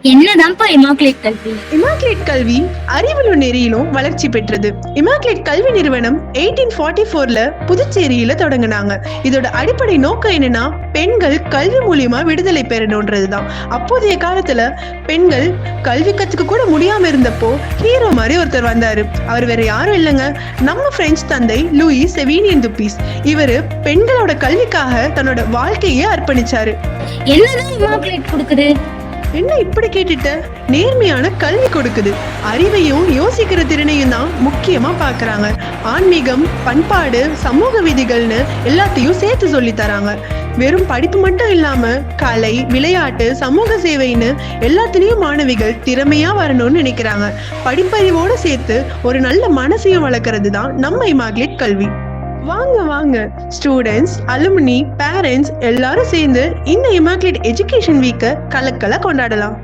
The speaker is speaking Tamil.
என்னதான்ப்பா இமாக்குலேட் கல்வி? இமாக்குலேட் கல்வி அறிவிலும் நெறியிலும் வளர்ச்சி பெற்றது. இமாக்குலேட் கல்வி நிறுவனம் 1844ல புதுச்சேரியில தொடங்கினாங்க. இதோட அடிப்படை நோக்கம் என்னன்னா, பெண்கள் கல்வி மூலியமா விடுதலை பெறணும்ன்றதுதான். அப்போதைய காலத்துல பெண்கள் கல்வி கத்துக்க கூட முடியாம இருந்தப்போ ஹீரோ மாதிரி ஒருத்தர் வந்தாரு. அவர் வேற யாரும் இல்லைங்க, நம்ம பிரெஞ்சு தந்தை லூயிஸ் செவீனியன் துப்பீஸ். இவரு பெண்களோட கல்விக்காக தன்னோட வாழ்க்கையே அர்ப்பணிச்சாரு. என்னதான் இமாக்குலேட் கொடுக்குது? என்ன இப்படி கேட்டுட்ட? நேர்மையான கல்வி கொடுக்குது. அறிவையும் யோசிக்கிற திறனையும் தான் முக்கியமா பாக்குறாங்க. ஆன்மீகம், பண்பாடு, சமூக விதிகள்னு எல்லாத்தையும் சேர்த்து சொல்லி தராங்க. வெறும் படிப்பு மட்டும் இல்லாம கலை, விளையாட்டு, சமூக சேவைன்னு எல்லாத்துலயும் மாணவிகள் திறமையா வரணும்னு நினைக்கிறாங்க. படிப்பறிவோட சேர்த்து ஒரு நல்ல மனசையும் வளர்க்கறது தான் நம்ம இமாக்குலேட் கல்வி. வாங்க வாங்க ஸ்டூடெண்ட்ஸ், அலுமினி, பேரண்ட்ஸ் எல்லாரும் சேர்ந்து இந்த இமாக்குலேட் எஜுகேஷன் வீக்கை கலக்கலா கொண்டாடலாம்.